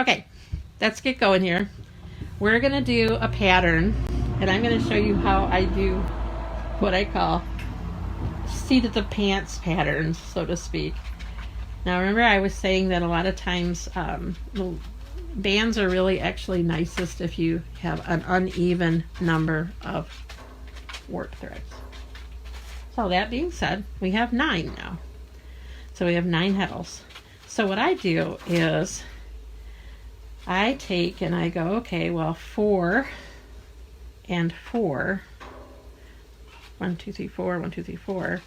Okay, let's get going here. We're going to do a pattern, and I'm going to show you how I do what I call seat of the pants patterns, so to speak. Now remember I was saying that a lot of times bands are really actually nicest if you have an uneven number of warp threads. So that being said, we have 9 now. So we have 9 heddles. So what I do is I take and I go, okay, well, 4 and 4, 1, 2, 3, 4, 1, 2, 3, 4,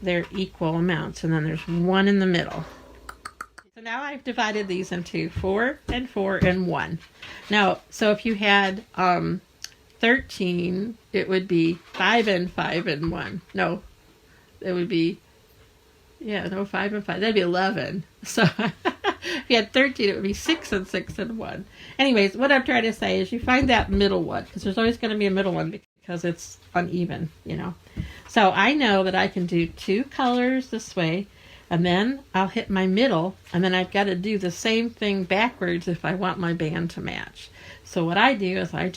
they're equal amounts, and then there's 1 in the middle. So now I've divided these into 4 and 4 and 1. Now, so if you had 13, it would be 5 and 5 and 1. No, it would be, 5 and 5. That'd be 11. So if you had 13, it would be 6 and 6 and 1. Anyways, what I'm trying to say is you find that middle one, because there's always going to be a middle one because it's uneven, So I know that I can do 2 colors this way, and then I'll hit my middle, and then I've got to do the same thing backwards if I want my band to match. So what I do is I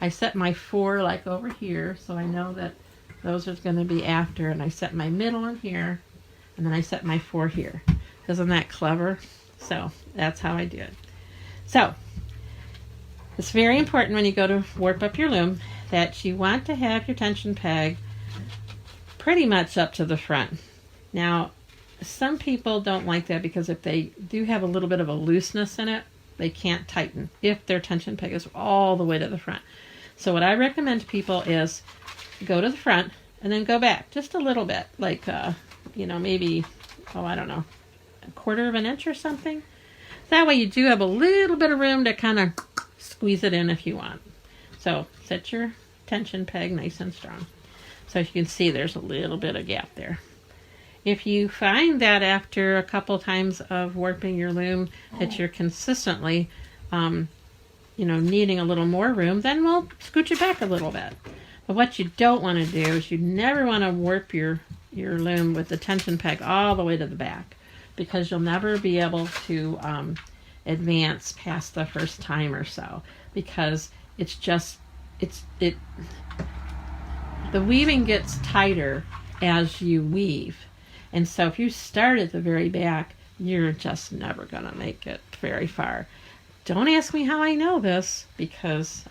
set my 4 like over here, so I know that those are going to be after, and I set my middle in here, and then I set my 4 here. Isn't that clever? So that's how I do it. So it's very important when you go to warp up your loom that you want to have your tension peg pretty much up to the front. Now, some people don't like that because if they do have a little bit of a looseness in it, they can't tighten if their tension peg is all the way to the front. So what I recommend to people is go to the front and then go back just a little bit, like, maybe, I don't know, 1/4 of an inch or something. That way you do have a little bit of room to kind of squeeze it in if you want. So set your tension peg nice and strong. So as you can see, there's a little bit of gap there. If you find that after a couple times of warping your loom that you're consistently, needing a little more room, then we'll scooch it back a little bit. But what you don't want to do is you never want to warp your loom with the tension peg all the way to the back, because you'll never be able to advance past the first time or so, because the weaving gets tighter as you weave. And so if you start at the very back, you're just never going to make it very far. Don't ask me how I know this, because,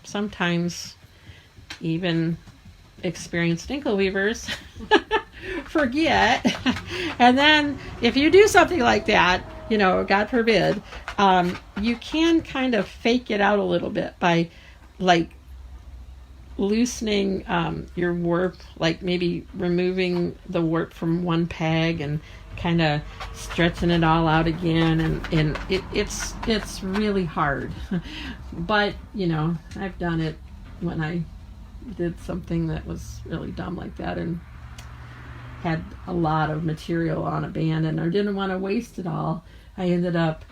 sometimes even experienced Inkle weavers forget. And then if you do something like that, God forbid, you can kind of fake it out a little bit by, like, loosening your warp, like maybe removing the warp from one peg and kind of stretching it all out again, and it's really hard. But I've done it when I did something that was really dumb like that and had a lot of material on a band, and I didn't want to waste it all. I ended up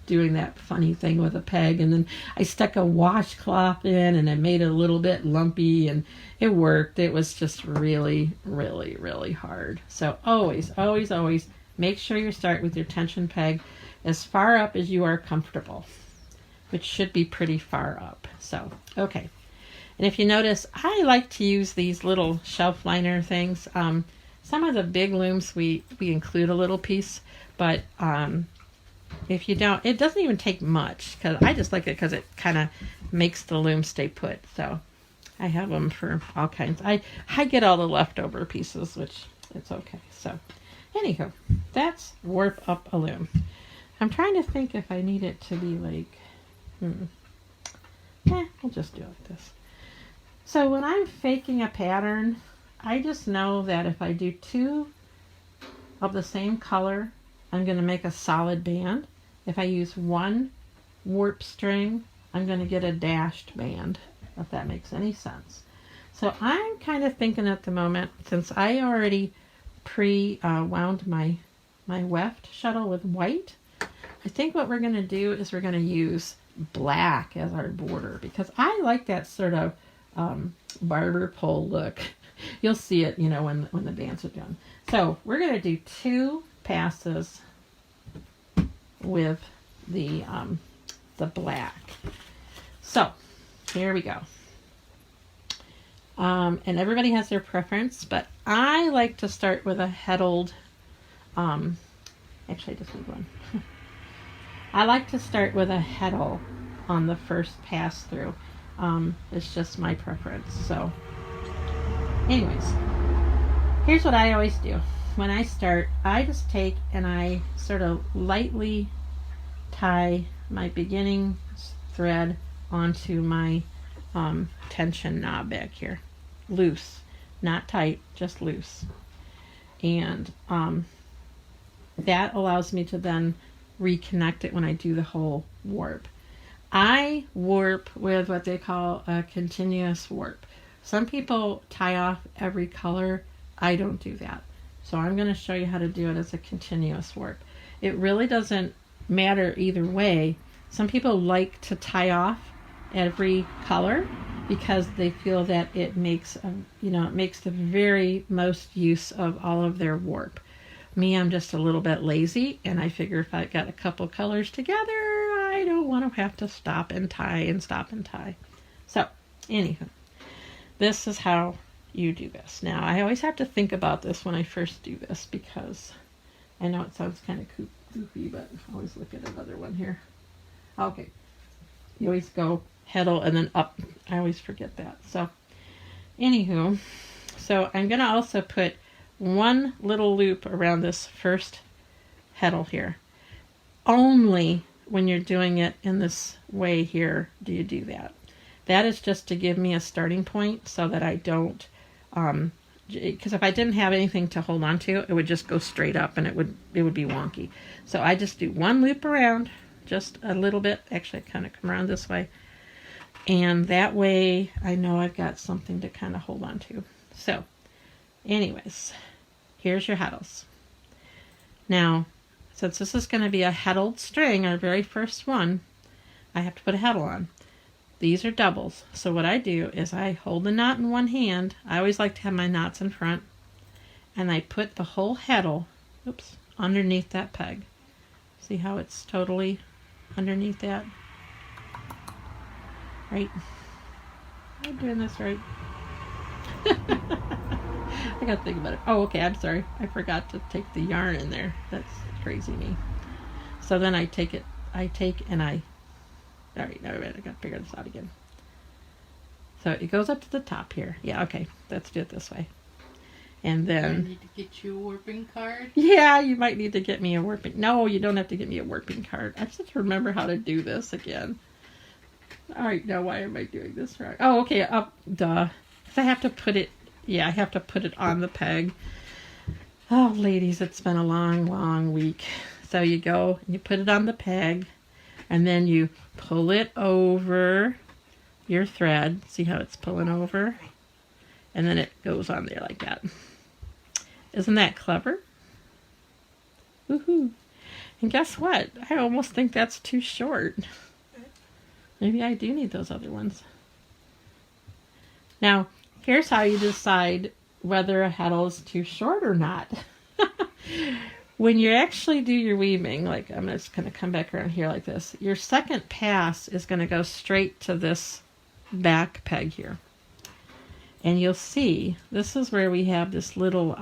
doing that funny thing with a peg, and then I stuck a washcloth in, and I made it a little bit lumpy, and it worked. It was just really, really, really hard. So always, always, always make sure you start with your tension peg as far up as you are comfortable, which should be pretty far up. So, okay. And if you notice, I like to use these little shelf liner things. Some of the big looms, we include a little piece, but if you don't, it doesn't even take much, because I just like it because it kind of makes the loom stay put. So I have them for all kinds. I get all the leftover pieces, which it's okay. So anywho, that's warp up a loom. I'm trying to think if I need it to be like, I'll just do it like this. So when I'm faking a pattern, I just know that if I do 2 of the same color, I'm going to make a solid band. If I use 1 warp string, I'm going to get a dashed band, if that makes any sense. So I'm kind of thinking at the moment, since I already wound my weft shuttle with white, I think what we're going to do is we're going to use black as our border, because I like that sort of barber pole look. You'll see it, when the bands are done. So we're going to do 2 passes with the black. So here we go. And everybody has their preference, but I like to start with a heddled, actually I just need one. I like to start with a heddle on the first pass through. It's just my preference. So anyways, here's what I always do. When I start, I just take and I sort of lightly tie my beginning thread onto my tension knob back here. Loose, not tight, just loose. And that allows me to then reconnect it when I do the whole warp. I warp with what they call a continuous warp. Some people tie off every color. I don't do that. So I'm going to show you how to do it as a continuous warp. It really doesn't matter either way. Some people like to tie off every color because they feel that it makes it makes the very most use of all of their warp. Me, I'm just a little bit lazy, and I figure if I got a couple colors together, I don't want to have to stop and tie and stop and tie. So anywho, this is how you do this. Now I always have to think about this when I first do this because I know it sounds kind of goofy, but I always look at another one here. Okay, you always go heddle and then up. I always forget that. So anywho, so I'm going to also put one little loop around this first heddle here. Only when you're doing it in this way here do you do that. That is just to give me a starting point so that I don't, because if I didn't have anything to hold on to, it would just go straight up and it would be wonky. So I just do one loop around, just a little bit. Actually, I kind of come around this way. And that way I know I've got something to kind of hold on to. So anyways, here's your heddles. Now, since this is going to be a heddled string, our very first one, I have to put a heddle on. These are doubles. So what I do is I hold the knot in one hand. I always like to have my knots in front. And I put the whole heddle, underneath that peg. See how it's totally underneath that? Right? Am I doing this right? I gotta think about it. Oh, okay, I'm sorry. I forgot to take the yarn in there. That's crazy me. So then I take and I... Alright, now I gotta figure this out again. So it goes up to the top here. Yeah, okay. Let's do it this way. And then... I need to get you a warping card? Yeah, you might need to get me a warping... No, you don't have to get me a warping card. I just have to remember how to do this again. Alright, now why am I doing this wrong? Oh, okay, duh. I have to put it... Yeah, I have to put it on the peg. Oh, ladies, it's been a long, long week. So you go, and you put it on the peg, and then you pull it over your thread. See how it's pulling over? And then it goes on there like that. Isn't that clever? Woohoo! And guess what? I almost think that's too short. Maybe I do need those other ones. Now, here's how you decide whether a heddle is too short or not. When you actually do your weaving, like I'm just going to come back around here like this, your second pass is going to go straight to this back peg here. And you'll see, this is where we have this little,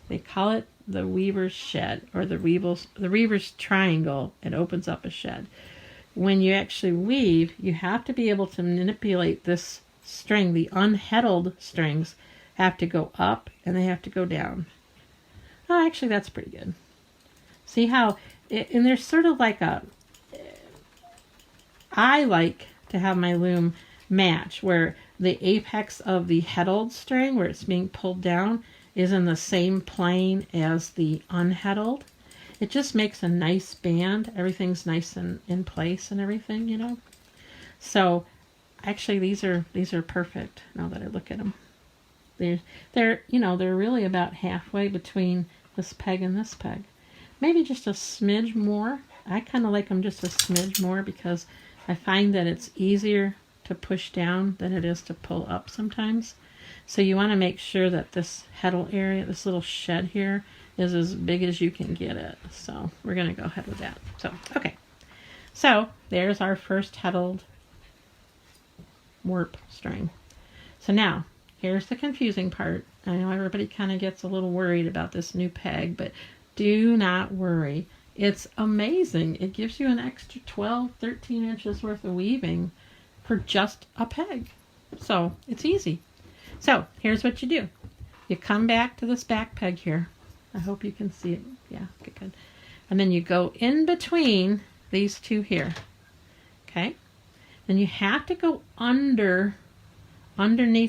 they call it the weaver's shed, or the weaver's triangle. It opens up a shed. When you actually weave, you have to be able to manipulate this string. The unheddled strings have to go up and they have to go down. Oh, actually, that's pretty good. See how, and there's sort of like I like to have my loom match where the apex of the heddled string, where it's being pulled down, is in the same plane as the unheddled. It just makes a nice band. Everything's nice and in place and everything, you know. So actually these are perfect now that I look at them. They're really about halfway between this peg and this peg. Maybe just a smidge more. I kind of like them just a smidge more because I find that it's easier to push down than it is to pull up sometimes. So you want to make sure that this heddle area, this little shed here, is as big as you can get it. So we're going to go ahead with that. So, okay. So there's our first heddled warp string. So now, here's the confusing part. I know everybody kind of gets a little worried about this new peg, but do not worry. It's amazing. It gives you an extra 12, 13 inches worth of weaving for just a peg. So it's easy. So here's what you do. You come back to this back peg here. I hope you can see it. Yeah, good. And then you go in between these two here. Okay? Then you have to go underneath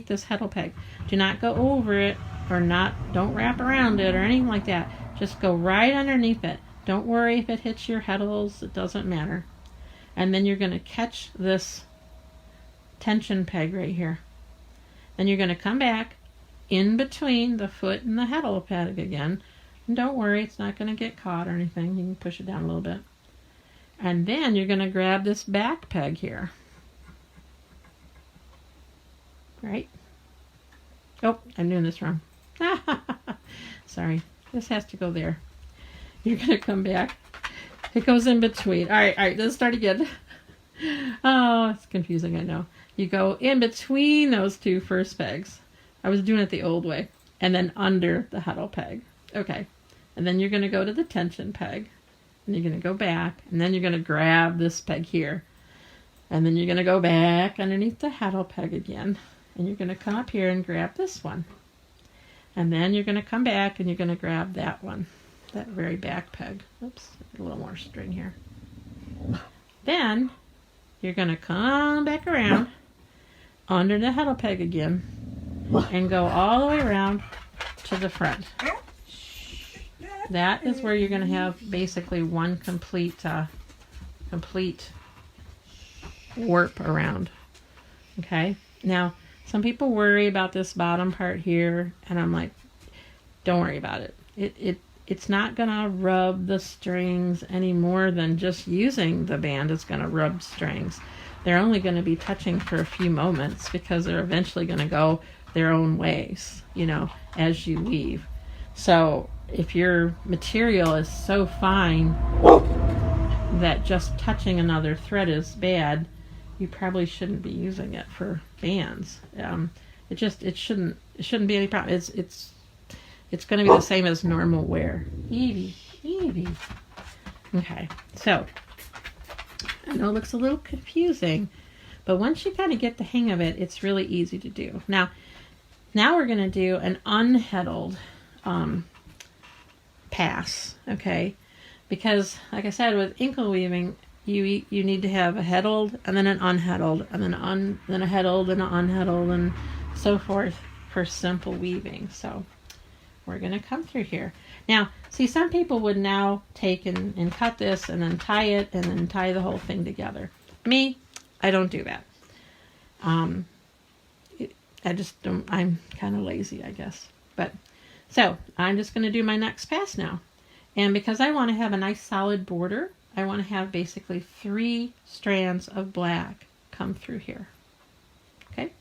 this heddle peg. Do not go over it or don't wrap around it or anything like that. Just go right underneath it. Don't worry if it hits your heddles. It doesn't matter. And then you're going to catch this tension peg right here. Then you're going to come back in between the foot and the heddle peg again. And don't worry, it's not going to get caught or anything. You can push it down a little bit. And then you're going to grab this back peg here. Right? Oh, I'm doing this wrong. Sorry. This has to go there. You're going to come back. It goes in between. All right, let's start again. Oh, it's confusing, I know. You go in between those two first pegs. I was doing it the old way. And then under the heddle peg. Okay. And then you're going to go to the tension peg. And you're going to go back. And then you're going to grab this peg here. And then you're going to go back underneath the heddle peg again. And you're going to come up here and grab this one. And then you're going to come back and you're going to grab that one. That very back peg. Oops, a little more string here. Then you're going to come back around under the heddle peg again and go all the way around to the front. That is where you're going to have basically one complete warp around. Okay? Now, some people worry about this bottom part here, and I'm like, don't worry about it. It's not going to rub the strings any more than just using the band is going to rub strings. They're only going to be touching for a few moments because they're eventually going to go their own ways, as you weave. So if your material is so fine that just touching another thread is bad, you probably shouldn't be using it for bands. It shouldn't be any problem. It's going to be the same as normal wear. Evie. Okay, so I know it looks a little confusing, but once you kind of get the hang of it, it's really easy to do. Now we're going to do an unheddled pass, okay? Because, like I said, with inkle weaving, you need to have a heddled and then an unheddled and then a heddled and an unheddled and so forth for simple weaving. So we're going to come through here. Now, see, some people would now take and cut this and then tie it and then tie the whole thing together. Me, I don't do that. I just don't, I'm kind of lazy, I guess. But, so, I'm just going to do my next pass now. And because I want to have a nice solid border, I want to have basically 3 strands of black come through here. Okay?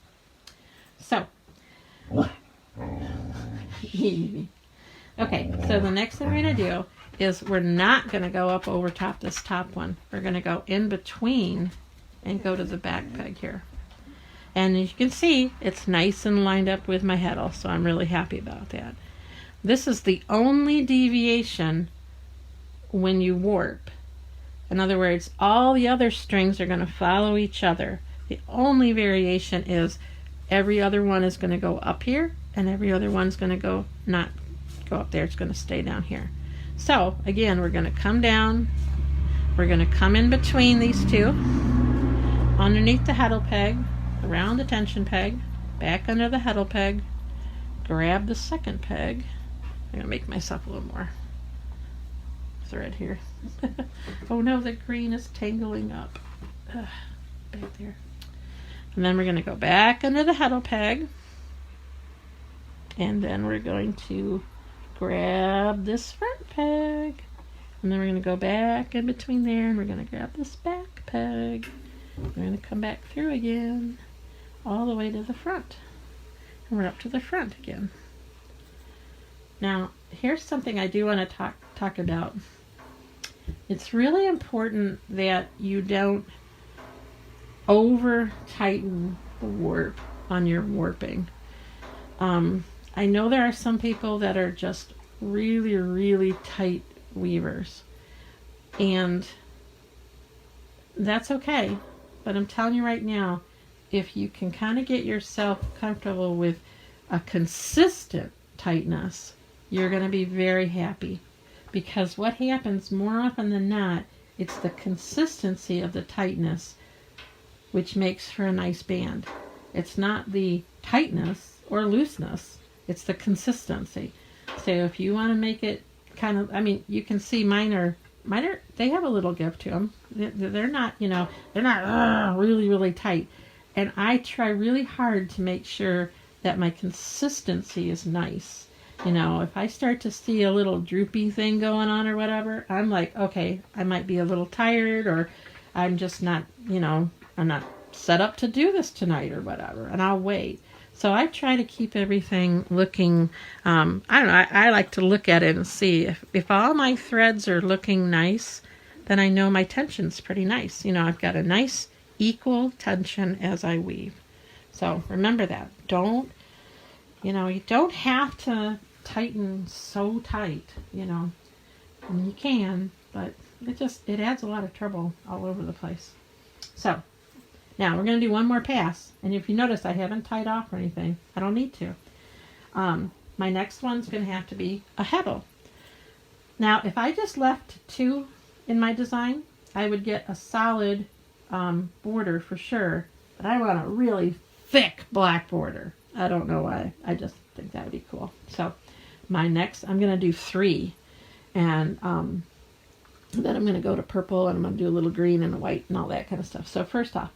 So, okay, so the next thing we're going to do is we're not going to go up over top this top one. We're going to go in between and go to the back peg here. And as you can see, it's nice and lined up with my heddle, so I'm really happy about that. This is the only deviation when you warp. In other words, all the other strings are going to follow each other. The only variation is every other one is going to go up here, and every other one's going to not go up there. It's going to stay down here. So, again, we're going to come down. We're going to come in between these two, underneath the heddle peg, around the tension peg, back under the heddle peg, grab the second peg. I'm going to make myself a little more thread here. Oh no, the green is tangling up. Back there. And then we're going to go back under the heddle peg. And then we're going to grab this front peg. And then we're going to go back in between there and we're going to grab this back peg. We're going to come back through again, all the way to the front. And we're up to the front again. Now, here's something I do want to talk about. It's really important that you don't over tighten the warp on your warping. I know there are some people that are just really, really tight weavers, and that's okay. But I'm telling you right now, if you can kind of get yourself comfortable with a consistent tightness, you're going to be very happy. Because what happens more often than not, it's the consistency of the tightness which makes for a nice band. It's not the tightness or looseness, it's the consistency. So if you want to make it kind of, I mean, you can see mine are, they have a little give to them. They're not, they're not really, really tight. And I try really hard to make sure that my consistency is nice. If I start to see a little droopy thing going on or whatever, I'm like, okay, I might be a little tired, or I'm just not, I'm not set up to do this tonight or whatever, and I'll wait. So I try to keep everything looking, I don't know, I like to look at it and see if all my threads are looking nice, then I know my tension's pretty nice. I've got a nice equal tension as I weave. So remember that. You don't have to tighten so tight, I mean, you can, but it adds a lot of trouble all over the place. So now we're going to do one more pass, and if you notice, I haven't tied off or anything. I don't need to. My next one's going to have to be a heddle. Now, if I just left 2 in my design, I would get a solid border for sure, but I want a really thick black border. I don't know why. I just think that would be cool. So my next, I'm going to do 3, and then I'm going to go to purple, and I'm going to do a little green and a white and all that kind of stuff. So first off,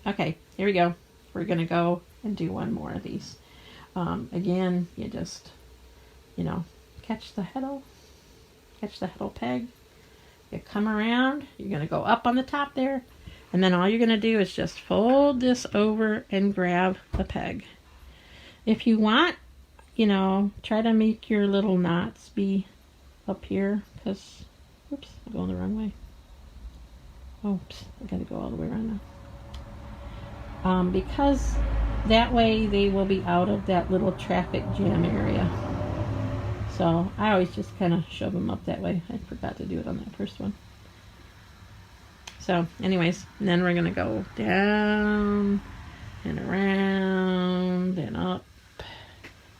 okay, here we go. We're going to go and do one more of these. Again, you just, catch the heddle peg. You come around, you're going to go up on the top there, and then all you're going to do is just fold this over and grab the peg. If you want, try to make your little knots be up here, because, oops, I'm going the wrong way. Oops, I got to go all the way around now. Because that way they will be out of that little traffic jam area. So I always just kind of shove them up that way. I forgot to do it on that first one. So anyways, and then we're going to go down and around and up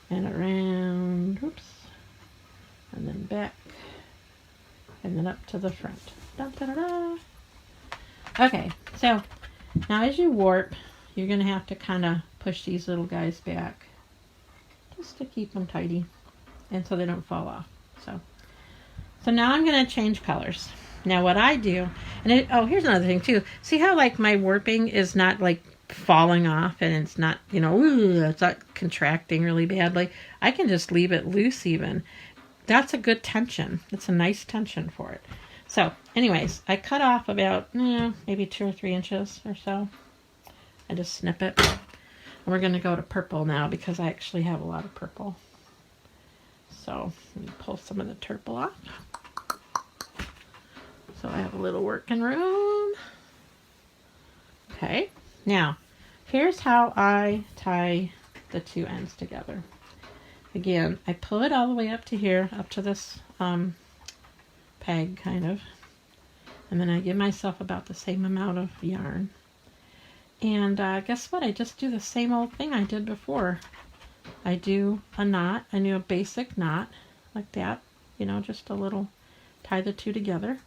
and around, oops, and then back, and then up to the front. Da, da, da, da. Okay, so now as you warp, you're going to have to kind of push these little guys back just to keep them tidy and so they don't fall off. So now I'm going to change colors. Now what I do, and here's another thing too. See how like my warping is not like falling off, and it's not, it's not contracting really badly. I can just leave it loose even. That's a good tension. It's a nice tension for it. So anyways, I cut off about maybe 2 or 3 inches or so. I just snip it. And we're going to go to purple now because I actually have a lot of purple. So let me pull some of the purple off. So I have a little working room. Okay. Now, here's how I tie the 2 ends together. Again, I pull it all the way up to here, up to this peg, kind of. And then I give myself about the same amount of yarn. And guess what? I just do the same old thing I did before. I do a knot. I do a basic knot, like that. Just a little, tie the 2 together.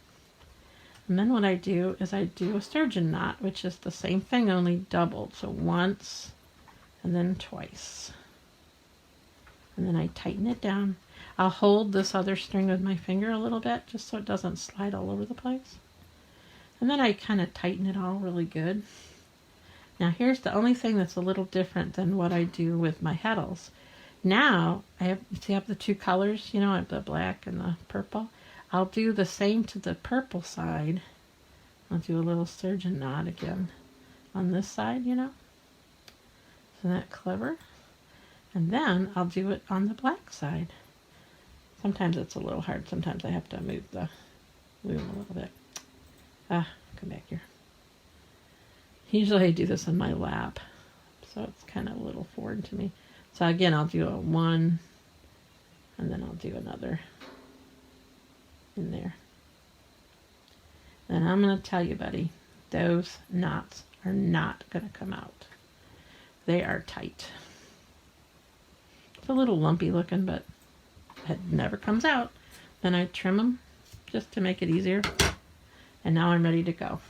And then what I do is I do a sturgeon knot, which is the same thing, only doubled. So once, and then twice. And then I tighten it down. I'll hold this other string with my finger a little bit, just so it doesn't slide all over the place. And then I kind of tighten it all really good. Now here's the only thing that's a little different than what I do with my heddles. Now, I have the 2 colors, I have the black and the purple. I'll do the same to the purple side. I'll do a little sturgeon knot again on this side, Isn't that clever? And then I'll do it on the black side. Sometimes it's a little hard. Sometimes I have to move the loom a little bit. Come back here. Usually I do this on my lap, so it's kind of a little foreign to me. So again, I'll do a 1, and then I'll do another in there. And I'm going to tell you, buddy, those knots are not going to come out. They are tight. It's a little lumpy looking, but it never comes out. Then I trim them just to make it easier. And now I'm ready to go.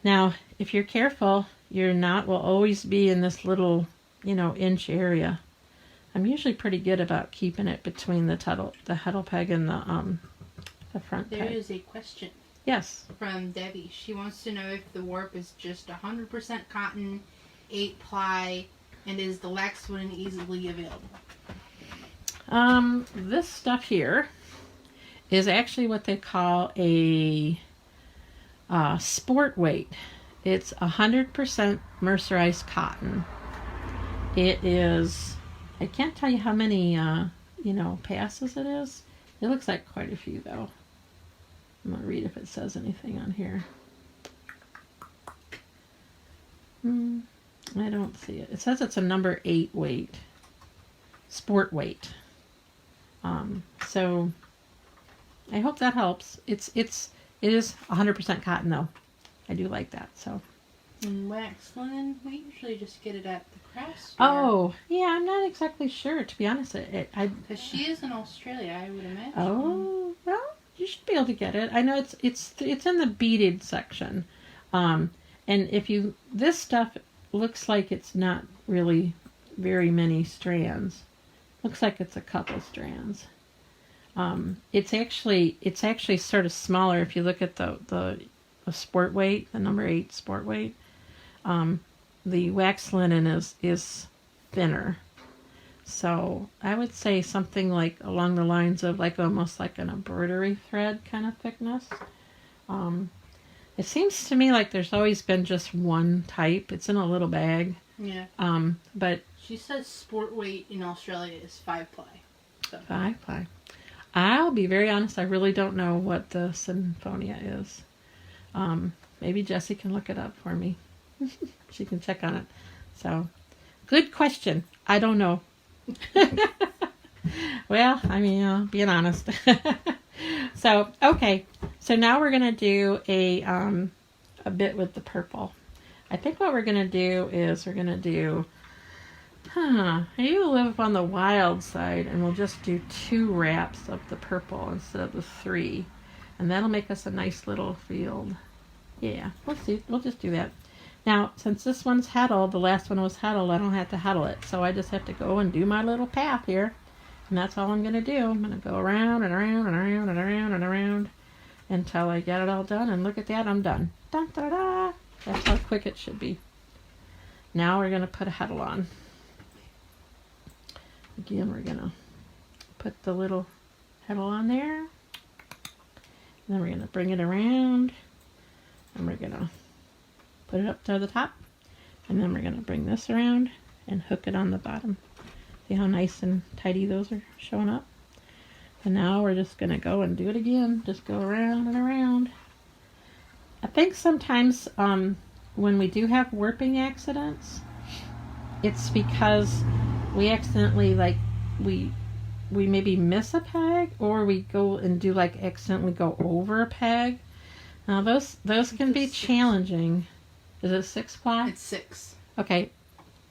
Now, if you're careful, your knot will always be in this little, inch area. I'm usually pretty good about keeping it between the heddle peg and the front peg. There is a question. Yes. From Debbie. She wants to know if the warp is just 100% cotton, 8-ply, and is the wax linen easily available? This stuff here is actually what they call a sport weight. It's 100% mercerized cotton. It is, I can't tell you how many, passes it is. It looks like quite a few, though. I'm going to read if it says anything on here. I don't see it. It says it's a number 8 weight. Sport weight. So I hope that helps. It is 100% cotton, though. I do like that, so. And wax linen, we usually just get it at the craft store. Oh, yeah, I'm not exactly sure, to be honest. Because she is in Australia, I would imagine. Oh, well, you should be able to get it. I know it's in the beaded section. And this stuff looks like it's not really very many strands. Looks like it's a couple strands. It's actually sort of smaller if you look at the sport weight, the number 8 sport weight. The wax linen is thinner. So I would say something like along the lines of almost like an embroidery thread kind of thickness. It seems to me like there's always been just one type. It's in a little bag. Yeah. But she says sport weight in Australia is 5-ply. So. 5-ply. I'll be very honest. I really don't know what the Sinfonia is. Maybe Jessie can look it up for me. She can check on it. So, good question. I don't know. Well, being honest. So, okay. So now we're going to do a bit with the purple. I think what we're going to do is you live on the wild side, and we'll just do 2 wraps of the purple instead of the 3. And that'll make us a nice little field. Yeah, we'll just do that. Now, since this one's heddle, the last one was heddle, I don't have to heddle it. So I just have to go and do my little path here. And that's all I'm going to do. I'm going to go around and around and around and around and around until I get it all done. And look at that, I'm done. Dun, da, da. That's how quick it should be. Now we're going to put a heddle on. Again, we're going to put the little heddle on there. And then we're going to bring it around. And we're going to put it up to the top. And then we're going to bring this around and hook it on the bottom. See how nice and tidy those are showing up? And now we're just going to go and do it again. Just go around and around. I think sometimes when we do have warping accidents, it's because we accidentally, we maybe miss a peg, or we go and do accidentally go over a peg. Now those can be challenging. Is it 6-ply? It's 6. Okay.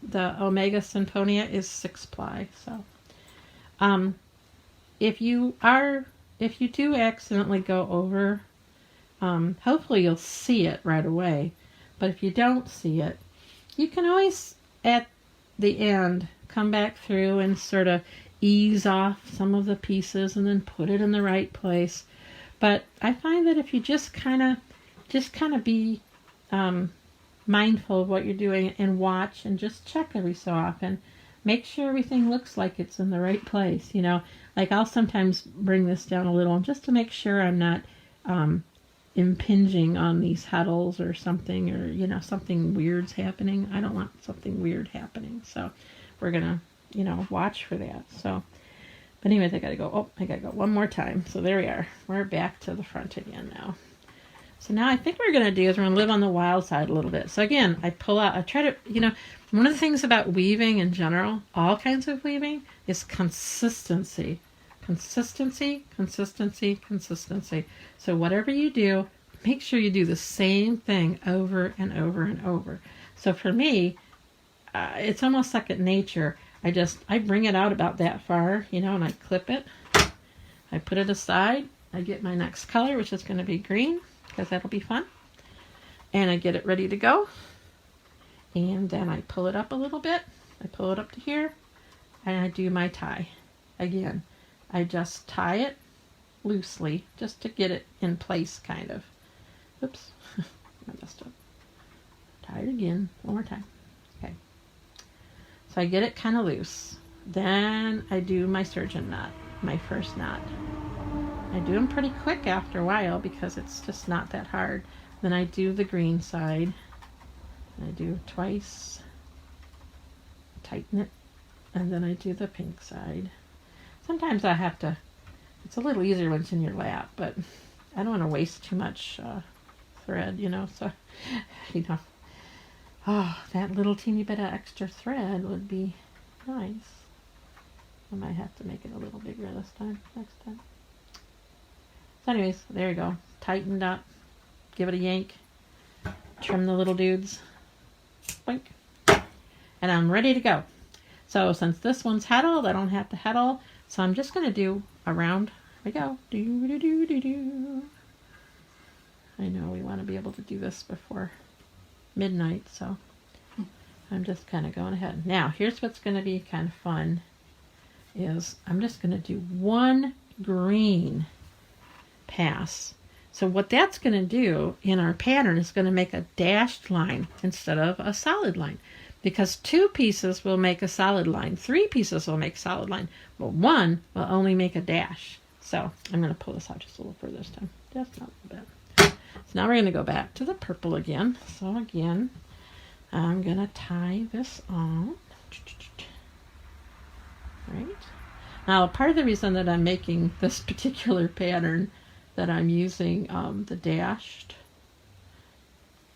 The Omega Sinfonia is 6-ply. So, if you do accidentally go over, hopefully you'll see it right away. But if you don't see it, you can always at the end come back through and sort of ease off some of the pieces and then put it in the right place. But I find that if you just kind of be mindful of what you're doing and watch and just check every so often, make sure everything looks like it's in the right place. I'll sometimes bring this down a little just to make sure I'm not impinging on these heddles or something, or something weird's happening. I don't want something weird happening, so we're gonna watch for that. So But anyways, I gotta go one more time. So there we are. We're back to the front again now. So now I think what we're gonna do is we're gonna live on the wild side a little bit. So again, I pull out, I try to, one of the things about weaving in general, all kinds of weaving, is consistency. Consistency, consistency, consistency. So whatever you do, make sure you do the same thing over and over and over. So for me, it's almost second nature. I bring it out about that far, and I clip it. I put it aside. I get my next color, which is going to be green, because that'll be fun. And I get it ready to go. And then I pull it up a little bit. I pull it up to here. And I do my tie. Again, I just tie it loosely, just to get it in place, kind of. Oops. I messed up. Tie it again. One more time. Okay. So I get it kind of loose. Then I do my surgeon knot, my first knot. I do them pretty quick after a while because it's just not that hard. Then I do the green side. I do it twice. Tighten it. And then I do the pink side. Sometimes I have to, it's a little easier when it's in your lap, but I don't want to waste too much thread, so, oh, that little teeny bit of extra thread would be nice. I might have to make it a little bigger this time, next time. So anyways, there you go. Tightened up. Give it a yank. Trim the little dudes. Boink. And I'm ready to go. So since this one's heddled, I don't have to heddle. So I'm just going to do a round. Here we go. Do, do, do, do, do. I know we want to be able to do this before midnight, so I'm just kind of going ahead. Now, here's what's going to be kind of fun, is I'm just going to do one green pass. So what that's going to do in our pattern is going to make a dashed line instead of a solid line. Because 2 pieces will make a solid line. 3 pieces will make a solid line. But 1 will only make a dash. So I'm going to pull this out just a little further this time. Just not a little bit. So now we're going to go back to the purple again. So again, I'm going to tie this on. Right. Now, part of the reason that I'm making this particular pattern, that I'm using the dashed,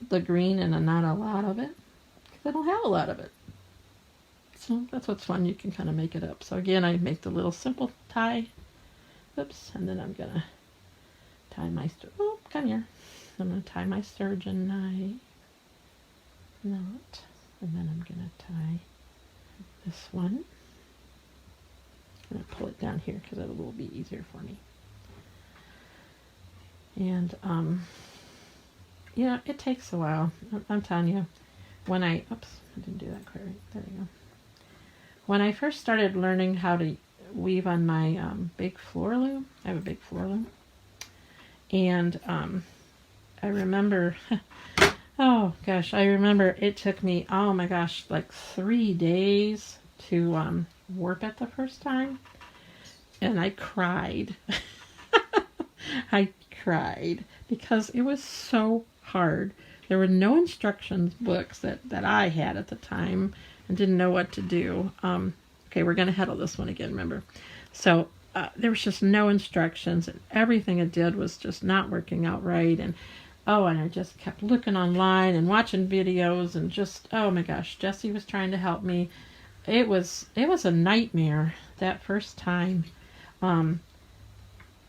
the green, and not a lot of it, because I don't have a lot of it. So that's what's fun. You can kind of make it up. So again, I make the little simple tie. Oops. And then I'm going to tie my, oh, come here. I'm going to tie my surgeon knot, and then I'm going to tie this one. I'm going to pull it down here because it will be easier for me. And, it takes a while. I'm telling you, when I didn't do that quite right. There we go. When I first started learning how to weave on my big floor loom, I have a big floor loom, and I remember, oh gosh, I remember it took me, oh my gosh, like 3 days to warp it the first time, and I cried. I cried because it was so hard. There were no instructions books that I had at the time and didn't know what to do. Okay, we're going to heddle this one again, remember. So there was just no instructions, and everything it did was just not working out right. And I just kept looking online and watching videos, and just, oh my gosh, Jessie was trying to help me. It was a nightmare that first time.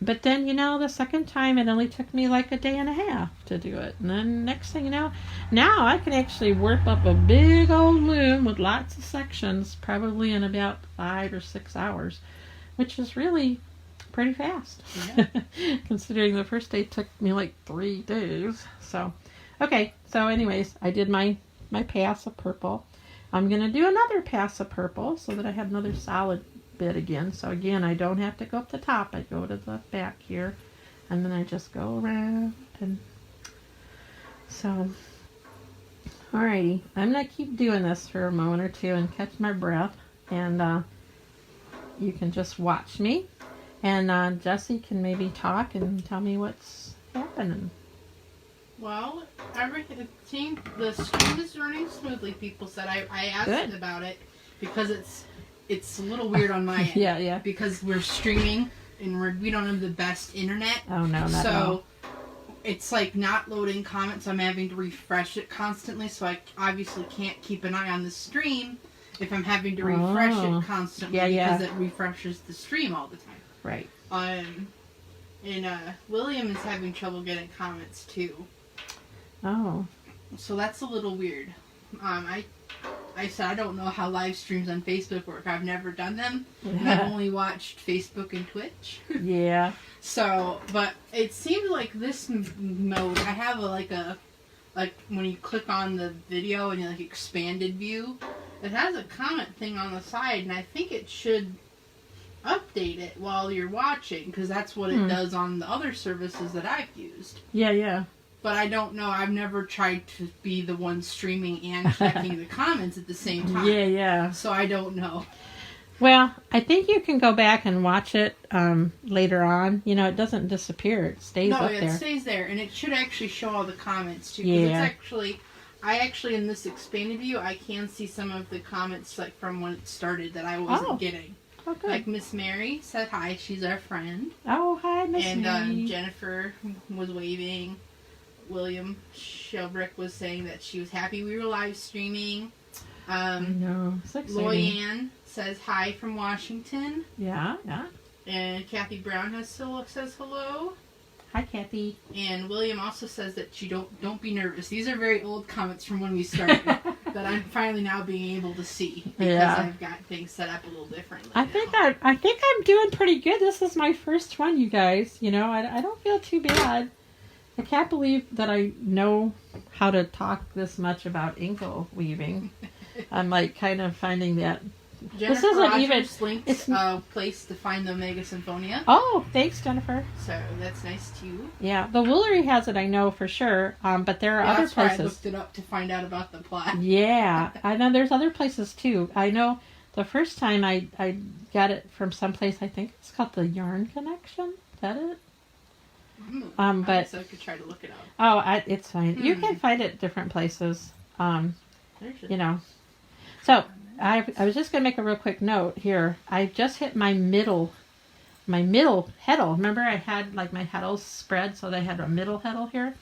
But then, the second time it only took me like a day and a half to do it. And then next thing you know, now I can actually warp up a big old loom with lots of sections, probably in about 5 or 6 hours, which is really pretty fast. Yeah. Considering the first day took me like 3 days. So, okay. So anyways, I did my pass of purple. I'm going to do another pass of purple so that I have another solid bit again. So again, I don't have to go up the top. I go to the back here, and then I just go around. And so, alrighty, I'm going to keep doing this for a moment or two and catch my breath, and you can just watch me, and Jessie can maybe talk and tell me what's happening. Well, the stream is running smoothly. People said I asked about it because it's it's a little weird on my end. Yeah. Because we're streaming and we don't have the best internet. Oh, no, not at all. It's like not loading comments. I'm having to refresh it constantly, so I obviously can't keep an eye on the stream if I'm having to refresh it constantly because it refreshes the stream all the time. Right. And William is having trouble getting comments too. Oh. So that's a little weird. I said I don't know how live streams on Facebook work. I've never done them. And I've only watched Facebook and Twitch. Yeah. So, but it seems like this mode, I have like when you click on the video and you like expanded view, it has a comment thing on the side, and I think it should update it while you're watching, because that's what it does on the other services that I've used. Yeah. But I don't know. I've never tried to be the one streaming and checking the comments at the same time. Yeah. So I don't know. Well, I think you can go back and watch it later on. You know, it doesn't disappear. It stays up there. No, it stays there. And it should actually show all the comments, too. Yeah. I actually, in this expanded view, I can see some of the comments like from when it started that I wasn't getting. Oh, good. Like Miss Mary said hi. She's our friend. Oh, hi, Miss Mary. And Jennifer was waving. William Shelbrick was saying that she was happy we were live streaming. I know. So exciting. Loyanne says hi from Washington. Yeah. And Kathy Brown says hello. Hi, Kathy. And William also says that you don't be nervous. These are very old comments from when we started that I'm finally now being able to see because I've got things set up a little differently. I think I'm doing pretty good. This is my first one, you guys. You know, I don't feel too bad. I can't believe that I know how to talk this much about inkle weaving. I'm like kind of finding that. Jennifer This isn't Rogers even. Links a place to find the Omega Symphonia. Oh, thanks, Jennifer. So that's nice too. Yeah, the Woolery has it, I know for sure. But there are other that's places. Why I looked it up to find out about the plot. Yeah, I know there's other places too. I know the first time I got it from someplace. I think it's called the Yarn Connection. Is that it? But I guess I could try to look it up. Oh, it's fine. You can find it different places. You know. So I was just gonna make a real quick note here. I just hit my middle heddle. Remember, I had like my heddles spread, so they had a middle heddle here.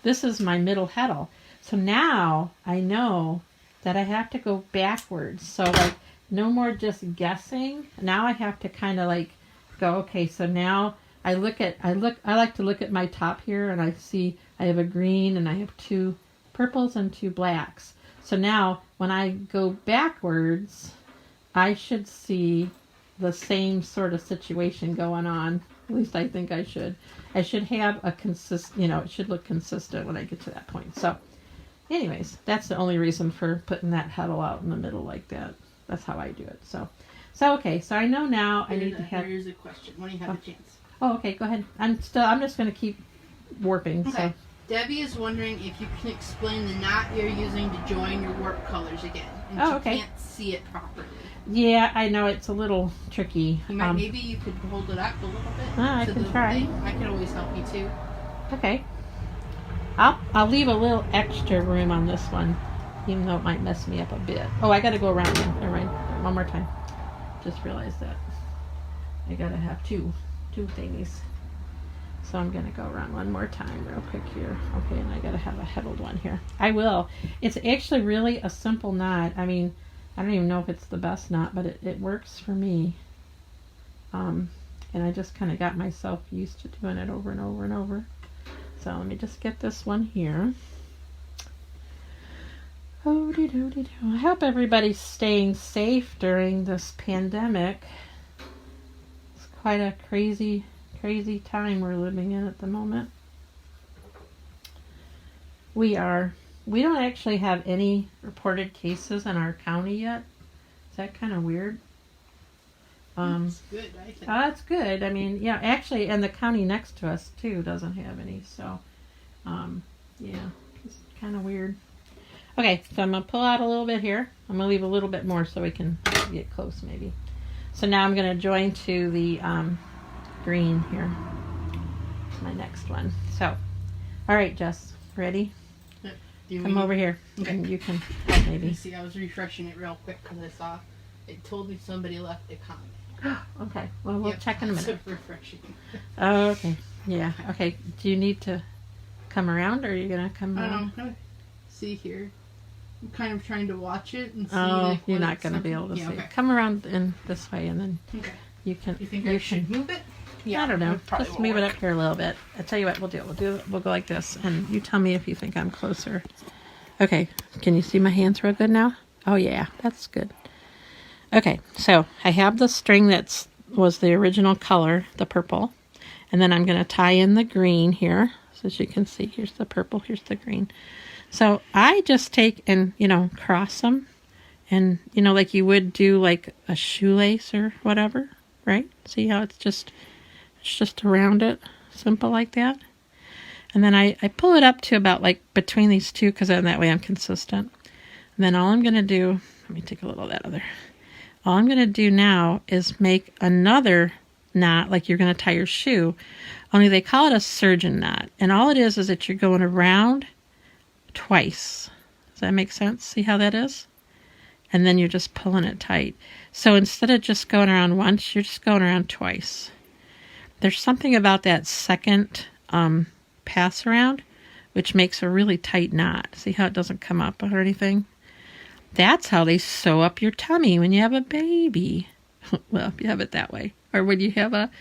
This is my middle heddle. So now I know that I have to go backwards. So like no more just guessing. Now I have to kind of like go. Okay, so now. I like to look at my top here, and I see I have a green and I have 2 purples and 2 blacks. So now when I go backwards, I should see the same sort of situation going on. At least I think I should. I should have a it should look consistent when I get to that point. So anyways, that's the only reason for putting that heddle out in the middle like that. That's how I do it. So okay, so I know now I need to have. Here's a question when you have a chance. Oh, okay, go ahead. I'm just going to keep warping. Okay. So. Debbie is wondering if you can explain the knot you're using to join your warp colors again. And she can't see it properly. Yeah, I know it's a little tricky. Maybe you could hold it up a little bit. I can try. I can always help you too. Okay. I'll leave a little extra room on this one, even though it might mess me up a bit. Oh, I got to go around now. Never mind. One more time. Just realized that. I got to have two thingies. So I'm going to go around one more time real quick here. Okay, and I got to have a heddled one here. I will. It's actually really a simple knot. I mean, I don't even know if it's the best knot, but it works for me. And I just kind of got myself used to doing it over and over and over. So let me just get this one here. Oh-de-do-de-do. I hope everybody's staying safe during this pandemic. It's quite a crazy time we're living in at the moment. We don't actually have any reported cases in our county yet. Is that kind of weird? That's good, I think. That's good. I mean, yeah, actually, and the county next to us too doesn't have any. So, yeah, it's kind of weird. Okay, so I'm gonna pull out a little bit here. I'm gonna leave a little bit more so we can get close, maybe. So now I'm gonna join to the green here. My next one. So, all right, Jess, ready? Come over here. Okay. And you can help maybe. See, I was refreshing it real quick because I saw It told me somebody left a comment. Okay. Well, we'll check in a minute. So refreshing. Oh, okay. Yeah. Okay. Do you need to come around, or are you gonna come around? I don't know. See here. I'm kind of trying to watch it and see. Oh, like, you're not gonna be able to see. Okay. Come around in this way, and then Okay. you can. You think I should move it? Yeah. I don't know. Just move it up here a little bit. I tell you what, we'll do. We'll go like this, and you tell me if you think I'm closer. Okay. Can you see my hands real good now? Oh yeah, that's good. Okay, so I have the string that was the original color, the purple, and then I'm going to tie in the green here. So as you can see, here's the purple, here's the green. So I just take and, cross them, and, like you would do like a shoelace or whatever, right? See how it's just around it, simple like that. And then I pull it up to about like between these two, because then that way I'm consistent. And then all I'm going to do, let me take a little of that other. All I'm going to do now is make another knot like you're going to tie your shoe, only they call it a surgeon knot. And all it is that you're going around twice. Does that make sense? See how that is? And then you're just pulling it tight. So instead of just going around once, you're just going around twice. There's something about that second pass around which makes a really tight knot. See how it doesn't come up or anything? That's how they sew up your tummy when you have a baby. Well, if you have it that way. Or when you have a,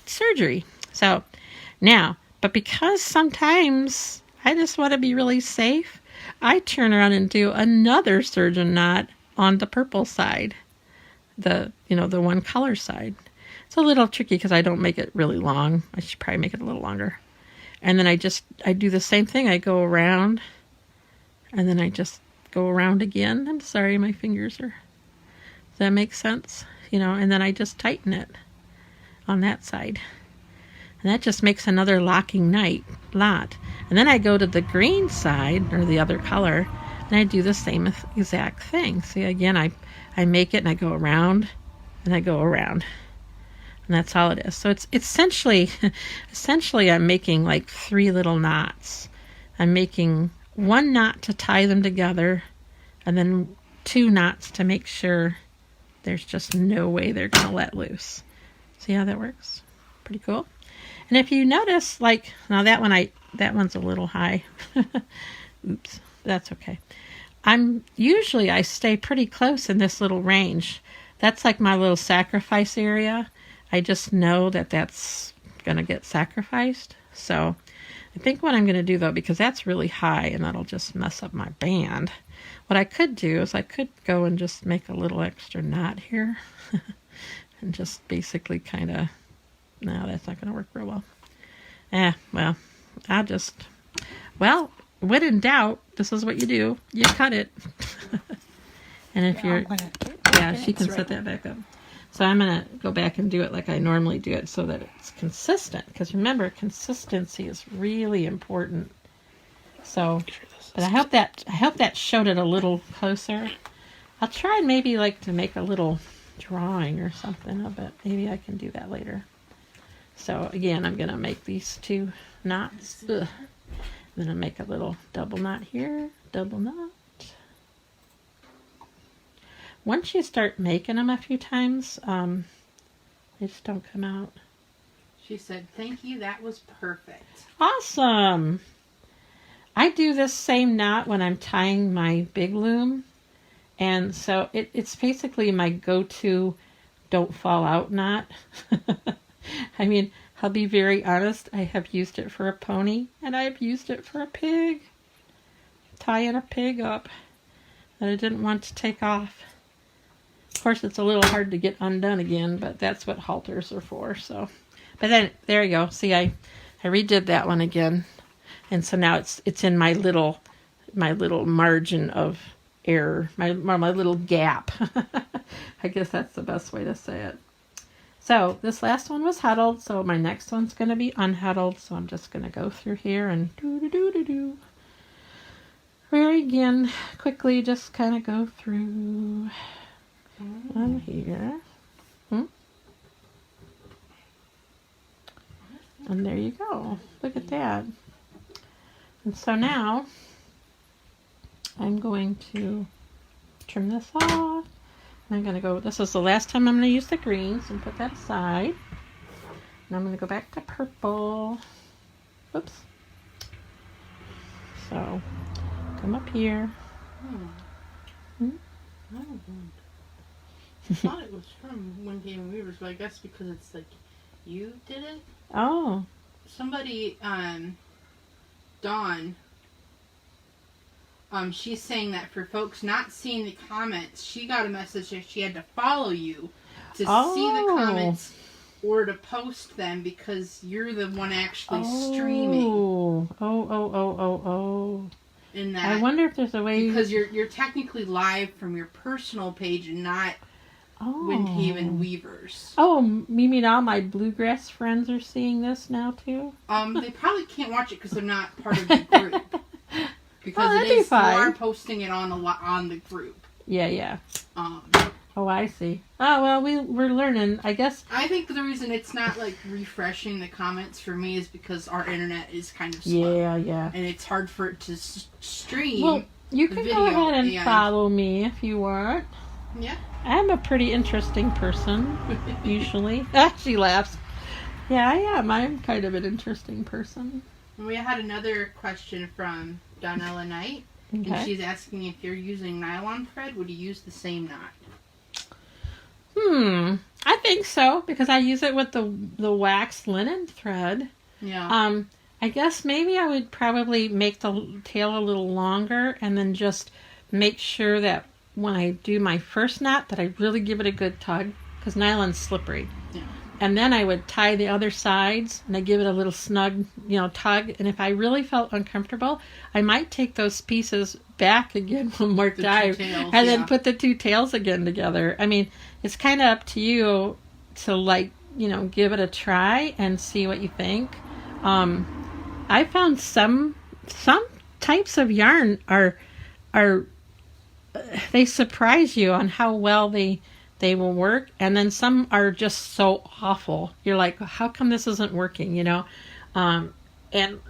surgery. So, now, but because sometimes I just want to be really safe, I turn around and do another surgeon knot on the purple side. The one color side. It's a little tricky because I don't make it really long. I should probably make it a little longer. And then I do the same thing. I go around, and then I just go around again. I'm sorry, my fingers are... Does that make sense? And then I just tighten it on that side. And that just makes another locking knot. And then I go to the green side, or the other color, and I do the same exact thing. See, again, I make it, and I go around, and I go around. And that's all it is. So it's essentially I'm making like 3 little knots. I'm making 1 knot to tie them together, and then 2 knots to make sure there's just no way they're going to let loose. See how that works? Pretty cool. And if you notice, like, now that one's a little high. Oops, that's okay. I stay pretty close in this little range. That's like my little sacrifice area. I just know that that's going to get sacrificed. So I think what I'm going to do, though, because that's really high and that'll just mess up my band, what I could do is I could go and just make a little extra knot here and just basically kind of, no, that's not going to work real well. When in doubt, this is what you do. You cut it. And if she can set that back up. So I'm going to go back and do it like I normally do it so that it's consistent. Because remember, consistency is really important. So, but I hope that showed it a little closer. I'll try and maybe like to make a little drawing or something of it. Maybe I can do that later. So again, I'm going to make these 2 knots. Ugh. Then I'll make a little double knot here, double knot. Once you start making them a few times, they just don't come out. She said, "Thank you, that was perfect." Awesome! I do this same knot when I'm tying my big loom. And so it's basically my go-to don't fall out knot. I mean, I'll be very honest, I have used it for a pony, and I have used it for a pig. Tying a pig up that I didn't want to take off. Of course, it's a little hard to get undone again, but that's what halters are for. So, but then there you go. See, I redid that one again, and so now it's in my little margin of error, my little gap. I guess that's the best way to say it. So this last one was huddled, so my next one's going to be unhuddled. So I'm just going to go through here and do. Very again, quickly just kind of go through on here. And there you go. Look at that. And so now I'm going to trim this off. I'm going to go, this is the last time I'm going to use the greens and put that aside. And I'm going to go back to purple. Oops. So, come up here. I thought it was from One Game of Weavers, but I guess because it's like you did it. Oh. Somebody, Dawn, she's saying that for folks not seeing the comments, she got a message that she had to follow you to see the comments or to post them because you're the one actually streaming. Oh. In that, I wonder if there's a way... Because you're technically live from your personal page and not Windhaven Weavers. Oh, you mean all my bluegrass friends are seeing this now too? They probably can't watch it because they're not part of the group. Because you are posting it on the group. Yeah. Oh, I see. Oh, well, we're learning, I guess. I think the reason it's not, like, refreshing the comments for me is because our internet is kind of slow. Yeah. And it's hard for it to stream. Well, you can go ahead and follow me if you want. Yeah. I'm a pretty interesting person, usually. She laughs. Yeah, I am. I'm kind of an interesting person. And we had another question from Donella Knight. Okay. And she's asking if you're using nylon thread, would you use the same knot? I think so, because I use it with the waxed linen thread. Yeah. I guess maybe I would probably make the tail a little longer and then just make sure that when I do my first knot that I really give it a good tug, because nylon's slippery. Yeah. And then I would tie the other sides and I give it a little snug, tug. And if I really felt uncomfortable, I might take those pieces back again one more time and then put the two tails again together. I mean, it's kind of up to you to give it a try and see what you think. I found some types of yarn are they surprise you on how well they will work, and then some are just so awful. You're like, how come this isn't working, And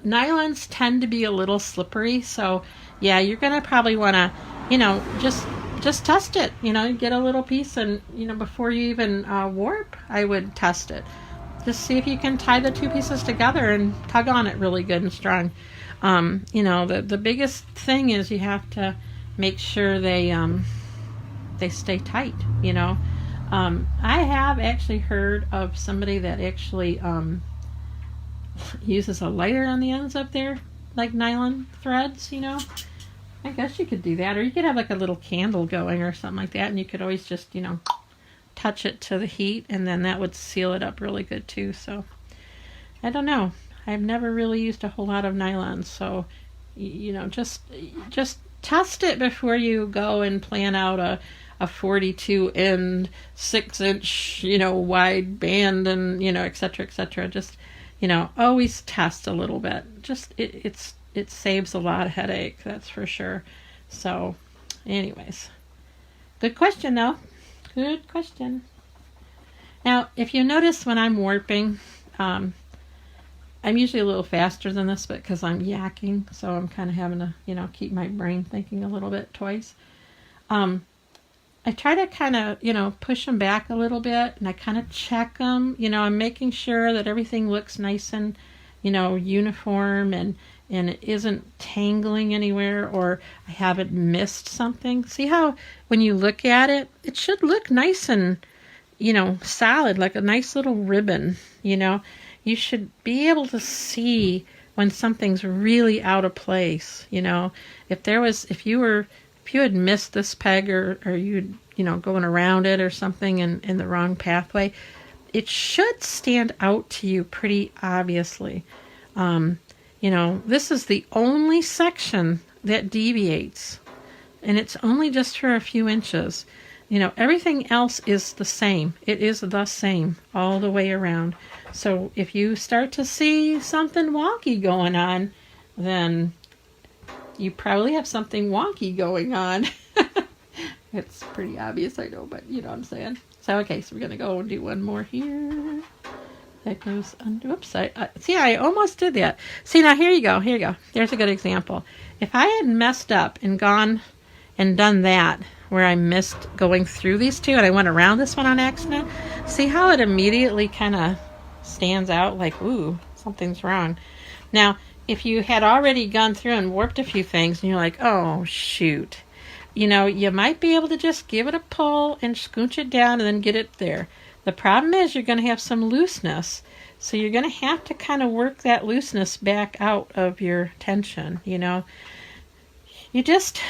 nylons tend to be a little slippery, so yeah, you're going to probably want to, just test it, get a little piece and, before you even warp, I would test it. Just see if you can tie the two pieces together and tug on it really good and strong. The biggest thing is you have to make sure they stay tight, I have actually heard of somebody that actually uses a lighter on the ends up there, like nylon threads, I guess you could do that, or you could have like a little candle going or something like that, and you could always just, touch it to the heat, and then that would seal it up really good too. So I don't know. I've never really used a whole lot of nylon, so just test it before you go and plan out a 42 end 6-inch wide band and etc. Just always test a little bit. Just it saves a lot of headache, that's for sure. So anyways, good question though. Good question. Now, if you notice when I'm warping, I'm usually a little faster than this, but because I'm yakking, so I'm kind of having to, keep my brain thinking a little bit twice. I try to kind of, push them back a little bit, and I kind of check them. I'm making sure that everything looks nice and, uniform, and it isn't tangling anywhere, or I haven't missed something. See how when you look at it, it should look nice and, solid, like a nice little ribbon, You should be able to see when something's really out of place, If you had missed this peg or you going around it or something in the wrong pathway, it should stand out to you pretty obviously. This is the only section that deviates, and it's only just for a few inches. Everything else is the same. It is the same all the way around. So if you start to see something wonky going on, then you probably have something wonky going on. It's pretty obvious, I know, but you know what I'm saying. So, okay, so we're going to go and do one more here. That goes under. Oops, I almost did that. See, now here you go. There's a good example. If I had messed up and gone and done that, where I missed going through these two, and I went around this one on accident. See how it immediately kind of stands out like, ooh, something's wrong. Now, if you had already gone through and warped a few things and you're like, oh, shoot, you know, you might be able to just give it a pull and scooch it down and then get it there. The problem is you're going to have some looseness. So you're going to have to kind of work that looseness back out of your tension, you know. You just,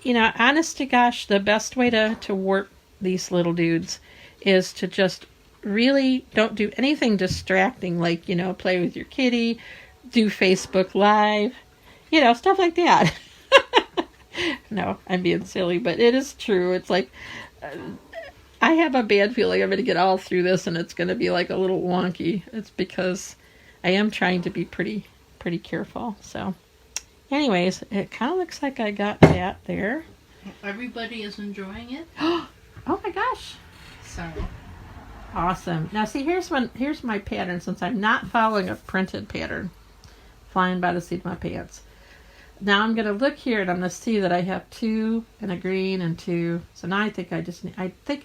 you know, honest to gosh, the best way to warp these little dudes is to just really don't do anything distracting, like, you know, play with your kitty, do Facebook Live, you know, stuff like that. No, I'm being silly, but it is true. It's like, I have a bad feeling I'm going to get all through this and it's going to be like a little wonky. It's because I am trying to be pretty careful. So anyways, it kind of looks like I got that there. Everybody is enjoying it. Oh my gosh. Sorry. Awesome. Now see, here's my pattern, since I'm not following a printed pattern. Flying by the seat of my pants. Now I'm going to look here and I'm going to see that I have 2 and a green and 2. So now I think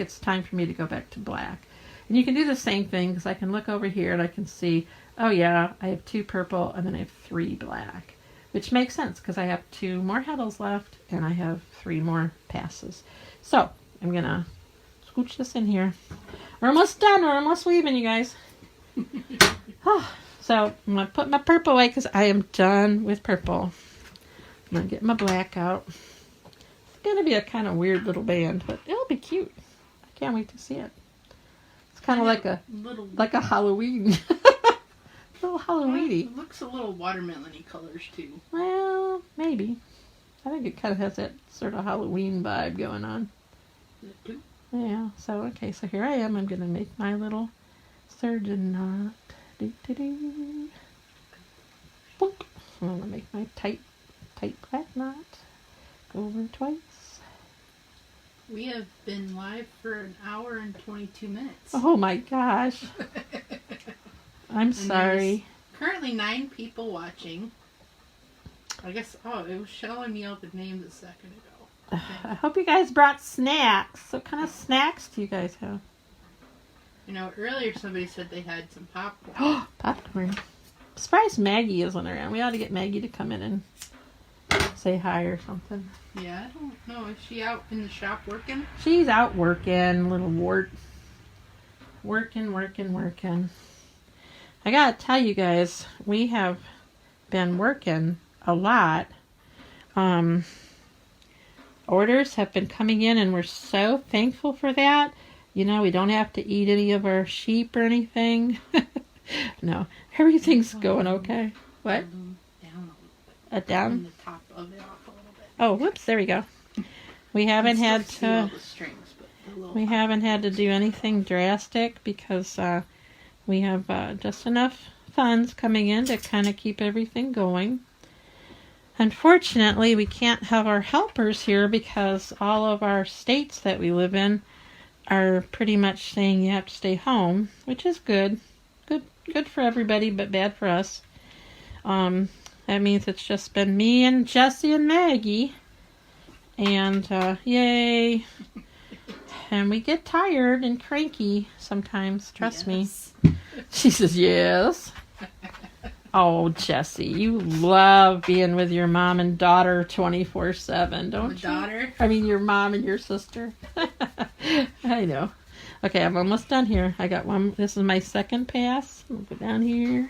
it's time for me to go back to black. And you can do the same thing, because I can look over here and I can see, oh yeah, I have 2 purple and then I have 3 black. Which makes sense, because I have 2 more heddles left and I have 3 more passes. So I'm going to scooch this in here. We're almost done. We're almost leaving, you guys. So I'm going to put my purple away because I am done with purple. I'm going to get my black out. It's going to be a kind of weird little band, but it'll be cute. I can't wait to see it. It's kind of like a Halloween. A little Halloween-y. It looks a little watermelon-y colors too. Well, maybe. I think it kind of has that sort of Halloween vibe going on. Yeah, so okay, so here I am. I'm going to make my little surgeon knot. Boop. I'm going to make my tight black knot. Go over twice. We have been live for an hour and 22 minutes. Oh my gosh. I'm sorry. Currently 9 people watching. I guess, it was showing me all the names a second ago. I hope you guys brought snacks. What kind of snacks do you guys have? You know, earlier somebody said they had some popcorn. Popcorn. I'm surprised Maggie isn't around. We ought to get Maggie to come in and say hi or something. Yeah, I don't know. Is she out in the shop working? She's out working, little wart. Working. I gotta tell you guys, we have been working a lot. Orders have been coming in and we're so thankful for that. You know, we don't have to eat any of our sheep or anything. No, everything's going okay. What? Down a little bit. Down? Turn the top of it off a little bit. Oh, whoops, there we go. We haven't had to do anything drastic because we have just enough funds coming in to kind of keep everything going. Unfortunately, we can't have our helpers here because all of our states that we live in are pretty much saying you have to stay home, which is good. Good for everybody, but bad for us. That means it's just been me and Jessie and Maggie. And, yay. And we get tired and cranky sometimes, trust me. She says, yes. Oh, Jessie, you love being with your mom and daughter 24/7, don't you? Daughter? I mean, your mom and your sister. I know. Okay, I'm almost done here. I got one. This is my second pass. I'll go down here.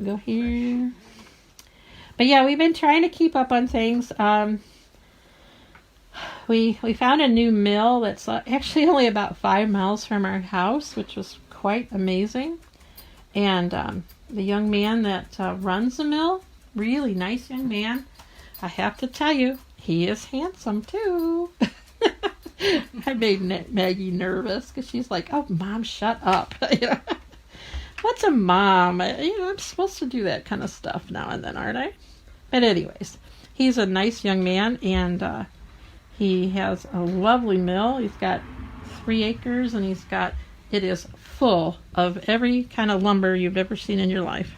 Go here. But yeah, we've been trying to keep up on things. We found a new mill that's actually only about 5 miles from our house, which was quite amazing. And the young man that runs the mill, really nice young man. I have to tell you, he is handsome too. I made Maggie nervous because she's like, "Oh, Mom, shut up." You know? What's a mom? I'm supposed to do that kind of stuff now and then, aren't I? But anyways, he's a nice young man, and he has a lovely mill. He's got 3 acres, and it is full of every kind of lumber you've ever seen in your life.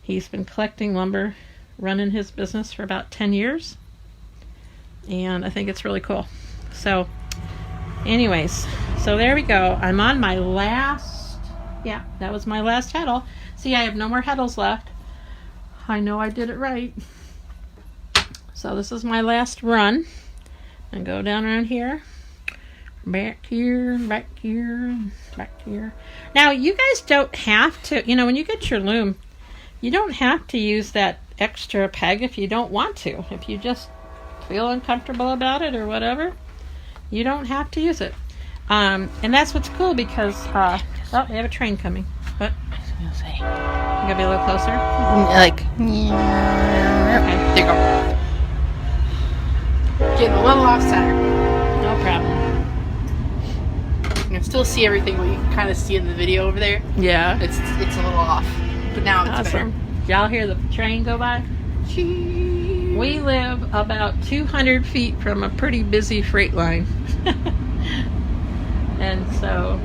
He's been collecting lumber, running his business for about 10 years, and I think it's really cool. So anyways, so there we go. I'm on my last, yeah, that was my last heddle. See, I have no more heddles left. I know I did it right. So this is my last run. And go down around here. Back here, back here, back here. Now, you guys don't have to, you know, when you get your loom, you don't have to use that extra peg if you don't want to. If you just feel uncomfortable about it or whatever, you don't have to use it. And that's what's cool because, oh, they have a train coming. What? I was gonna say. You gotta be a little closer? Like, okay, there you go. Getting a little off center. No problem. You can still see everything what you can kind of see in the video over there. Yeah. It's a little off, but now it's better. Awesome. Y'all hear the train go by? We live about 200 feet from a pretty busy freight line. And so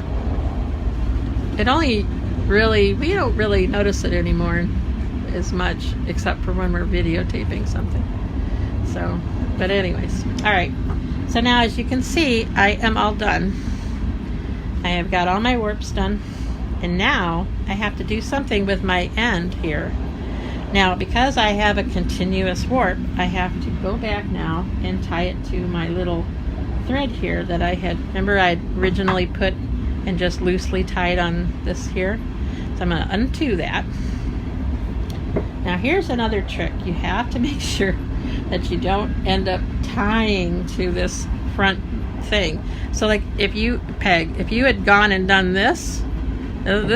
it only really, we don't really notice it anymore as much, except for when we're videotaping something. So, but anyways, all right. So now, as you can see, I am all done. I have got all my warps done, and now I have to do something with my end here. Now, because I have a continuous warp, I have to go back now and tie it to my little thread here that I had, remember I'd originally put and just loosely tied on this here. So I'm going to undo that. Now here's another trick. You have to make sure that you don't end up tying to this front thing. So like if you had gone and done this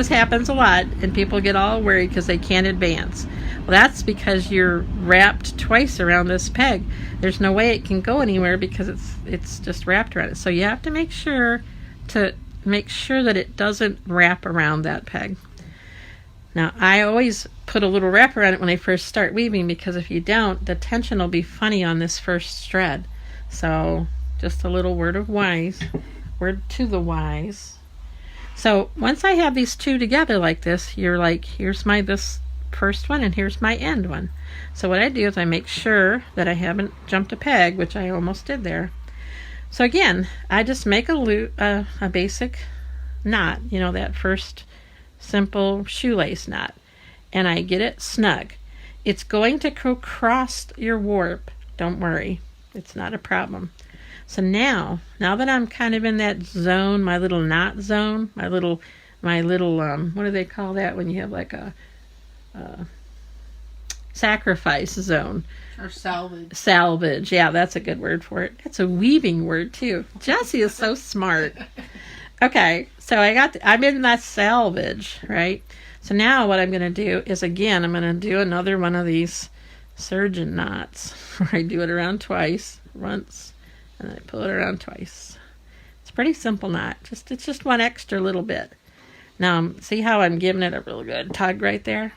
happens a lot and people get all worried because they can't advance. Well, that's because you're wrapped twice around this peg. There's no way it can go anywhere because it's just wrapped around it. So you have to make sure that it doesn't wrap around that peg. Now, I always put a little wrap around it when I first start weaving because if you don't, the tension will be funny on this first thread. So just a little word to the wise. So once I have these two together like this, you're like, here's this first one and here's my end one. So what I do is I make sure that I haven't jumped a peg, which I almost did there. So again, I just make a basic knot, you know, that first simple shoelace knot, and I get it snug. It's going to go across your warp. Don't worry, it's not a problem. So now that I'm kind of in that zone, my little knot zone, my little what do they call that when you have like a sacrifice zone? Or salvage. Salvage, yeah, that's a good word for it. That's a weaving word too. Jessie is so smart. Okay, so I'm in that salvage, right? So now what I'm going to do is, again, I'm going to do another one of these surgeon knots where I do it around twice, once, and I pull it around twice. It's a pretty simple knot. It's just one extra little bit. Now, see how I'm giving it a real good tug right there?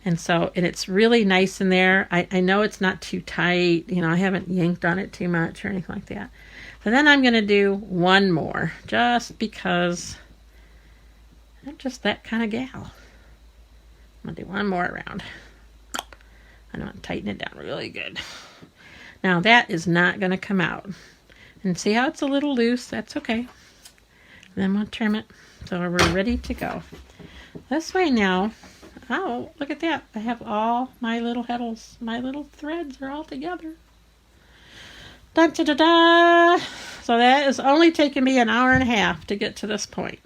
And it's really nice in there. I know it's not too tight. You know, I haven't yanked on it too much or anything like that. So then I'm going to do one more, just because I'm just that kind of gal. I'm going to do one more around. I'm going to tighten it down really good. Now that is not going to come out. And see how it's a little loose? That's okay. And then we'll trim it. So we're ready to go. This way now. Oh, look at that. I have all my little heddles. My little threads are all together. Da, da, da, da. So that is only taken me an hour and a half to get to this point.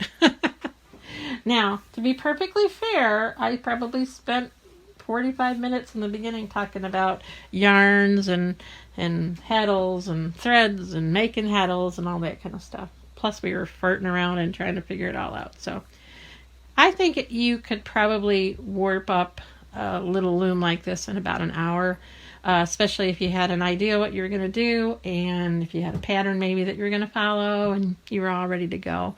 Now, to be perfectly fair, I probably spent 45 minutes in the beginning talking about yarns and heddles and threads and making heddles and all that kind of stuff. Plus we were farting around and trying to figure it all out. So I think you could probably warp up a little loom like this in about an hour, especially if you had an idea what you were going to do and if you had a pattern maybe that you were going to follow and you were all ready to go.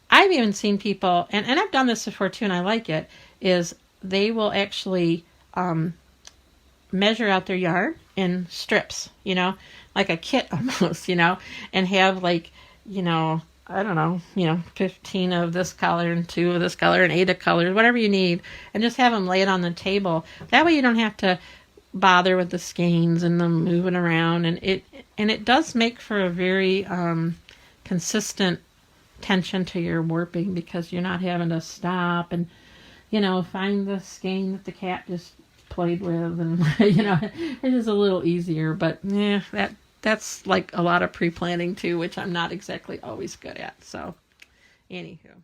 I've even seen people, and I've done this before too, and I like it, is they will actually measure out their yarn in strips, you know, like a kit almost, you know, and have like, you know, I don't know, 15 of this color and 2 of this color and 8 of colors, whatever you need, and just have them lay it on the table. That way you don't have to bother with the skeins and them moving around, and it does make for a very consistent tension to your warping, because you're not having to stop and find the skein that the cat just played with, and it is a little easier. But yeah, that's like a lot of pre-planning too, which I'm not exactly always good at. So anywho.